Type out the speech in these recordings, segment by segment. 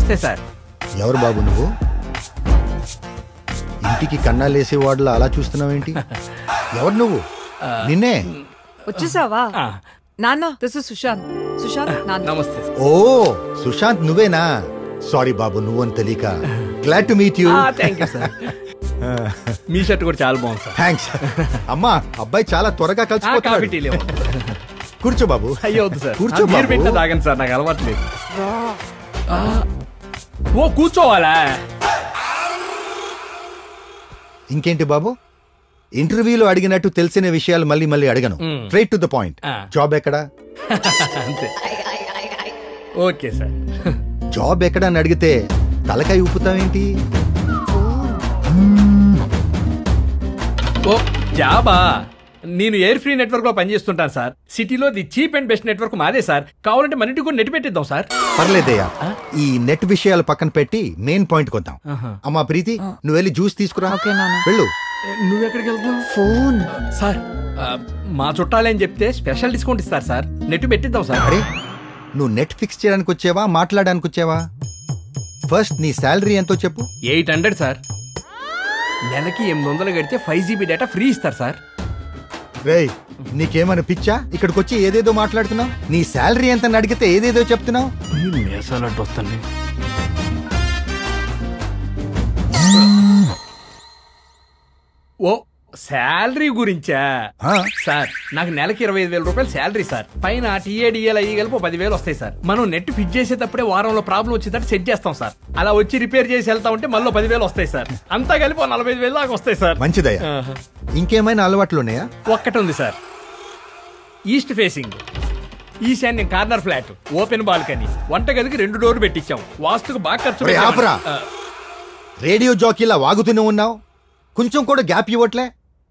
నమస్తే సార్. ఎవరు బాబు నువ్వు? ఇంటికి కన్నాలేసే వాడులా అలా చూస్తున్నావేంటి? ఎవరు నువ్వు? నిన్నే. వచ్చేసావా? నాన్న, దిస్ ఇస్ సుశాంత్. సుశాంత్ నాన్న. నమస్తే. ఓ సుశాంత్ నువ్వేనా? సారీ బాబు, నువ్వని తెలియక. Glad to meet you. Thank you sir. Me shirt కూడా చాలా బాగుంది సార్. థ్యాంక్స్. అమ్మా, అబ్బాయి చాలా త్వరగా కలిసిపోతున్నాడు. కూర్చో బాబు. అయ్యో సార్, కూర్చో. మీరు పెట్టిన తాగండి సార్, నాకు అలవాట్లేదు. ఓ కూర్చోవాలా? ఇంకేంటి బాబు, ఇంటర్వ్యూలో అడిగినట్టు తెలిసిన విషయాలు మళ్ళీ మళ్ళీ అడగను. Straight to the point. Job ఎక్కడా? అంతే. Okay sir. జాబ్ ఎక్కడా అని అడిగితే తలకాయ ఊపుతావేంటి? ఓ జాబా? నేను ఎయిర్ ఫ్రీ నెట్వర్క్ లో పనిచేస్తుంటాను సార్. సిటీలో the cheap and best network మాదే సార్. కావాలంటే మన ఇంటికి కూడా నెట్ పెట్టిద్దాం సార్. పర్లేదయ్యా, ఈ నెట్ విషయాలు పక్కన పెట్టి మెయిన్ పాయింట్ కొద్దాం. అమ్మా ప్రీతి, నువ్వు వెళ్ళి జ్యూస్ తీసుకురా. వెళ్ళు. నువ్వెక్కడికి వెళ్తున్నావు? ఫోన్. సార్ మా చుట్టాలని చెప్తే స్పెషల్ డిస్కౌంట్ ఇస్తారు సార్. నెట్ పెట్టిద్దాం సార్. అరే, నువ్వు నెట్ ఫిక్స్ చేయడానికి వచ్చావా, మాట్లాడడానికి వచ్చావా? ఫస్ట్ నీ శాలరీ ఎంతో చెప్పు. 800 సార్. నెలకి 800 కడితే 5 GB డేటా ఫ్రీ ఇస్తారు సార్. రేయ్, నీకేమైనా పిచ్చా? ఇక్కడికి వచ్చి ఏదేదో మాట్లాడుతున్నావు. నీ శాలరీ ఎంత అడిగితే ఏదేదో చెప్తున్నావు. ఓ శాలరీ గురించా సార్? నాకు నెలకి 25,000 రూపాయలు శాలరీ సార్. పైన టీఏడిఎల్ అయ్యి కలిపి 10,000 వస్తాయి సార్. మనం నెట్ ఫిట్ చేసేటప్పుడే వారంలో ప్రాబ్లం వచ్చేటట్టు సెట్ చేస్తాం సార్. అలా వచ్చి రిపేర్ చేసి వెళ్తా ఉంటే మళ్ళీ 10,000 వస్తాయి సార్. అంతా కలిపి 45,000 దాకా వస్తాయి సార్. మంచిదయ్యా. ఇంకేమైనా అలవాట్లు ఉన్నాయా? ఒక్కటి ఉంది సార్. ఈస్ట్ ఫేసింగ్, ఈశాన్యం కార్నర్ ఫ్లాట్, ఓపెన్ బాల్కనీ, వంటగదికి 2 డోర్లు పెట్టించాం. వాస్తుకు బాగా ఖర్చు. రేడియో జాకీలా వాగుతూనే ఉన్నావు, కొంచెం కూడా గ్యాప్ ఇవ్వట్లే.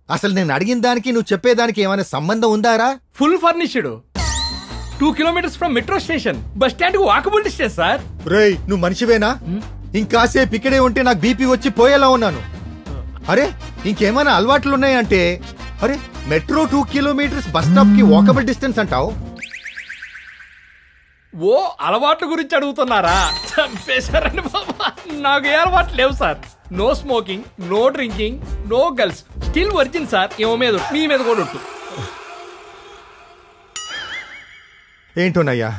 అసలు నేను అడిగిన దానికి నువ్వు చెప్పేదానికి ఏమైనా సంబంధం ఉందారా? Full furnished, 2 kilometers from metro station, bus stand కు వాకబుల్ డిస్టెన్స్ సార్. రేయ్, నువ్వు మనిషివేనా? ఇంకాసేపు ఇక్కడే ఉంటే నాకు బీపీ వచ్చి పోయేలా ఉన్నాను. అరే, ఇంకేమైనా అలవాట్లు ఉన్నాయంటే? అరే, మెట్రో 2 kilometers, బస్ స్టాప్ కి వాకబుల్ డిస్టెన్స్ అంటావు. ఓ అలవాట్ల గురించి అడుగుతున్నారా? చంపేశారండి బాబా. నాకు ఏ అలవాట్లు లేవు sir. No smoking, no drinking, no girls, still virgin sir. ఏమో మీద మీ మీద కూడా ఒట్టు. ఏంటోనయ్యా,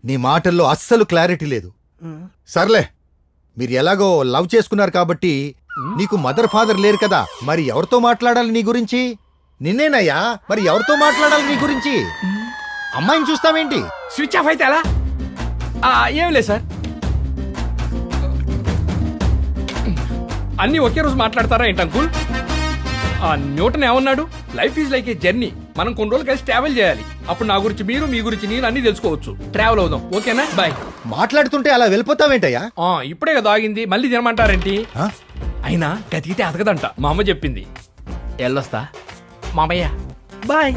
నీ మాటల్లో అస్సలు క్లారిటీ లేదు. సర్లే, మీరు ఎలాగో లవ్ చేసుకున్నారు కాబట్టి నీకు మదర్ ఫాదర్ లేరు కదా, మరి ఎవరితో మాట్లాడాలి నీ గురించి? నిన్నేనయ్యా, మరి ఎవరితో మాట్లాడాలి నీ గురించి? అమ్మాయిని చూస్తావేంటి? స్విచ్ ఆఫ్ అయితే ఎలా? ఏం లేదు సార్. అన్ని ఒకే రోజు మాట్లాడతారా ఏంటి అంకుల్? న్యూటన్ ఏమన్నాడు? Life is like A journey. మనం కొన్ని రోజులు కలిసి ట్రావెల్ చేయాలి. అప్పుడు నా గురించి మీరు, మీ గురించి నేను అన్ని తెలుసుకోవచ్చు. ట్రావెల్ అవుదాం, ఓకేనా? బాయ్. మాట్లాడుతుంటే అలా వెళ్ళిపోతావేంటయ్యా? ఇప్పుడే కదా ఆగింది, మళ్ళీ తినమంటారేంటి? అయినా గతికితే అతకదంట, మా అమ్మ చెప్పింది. ఎల్లొస్తా మామయ్య, బాయ్.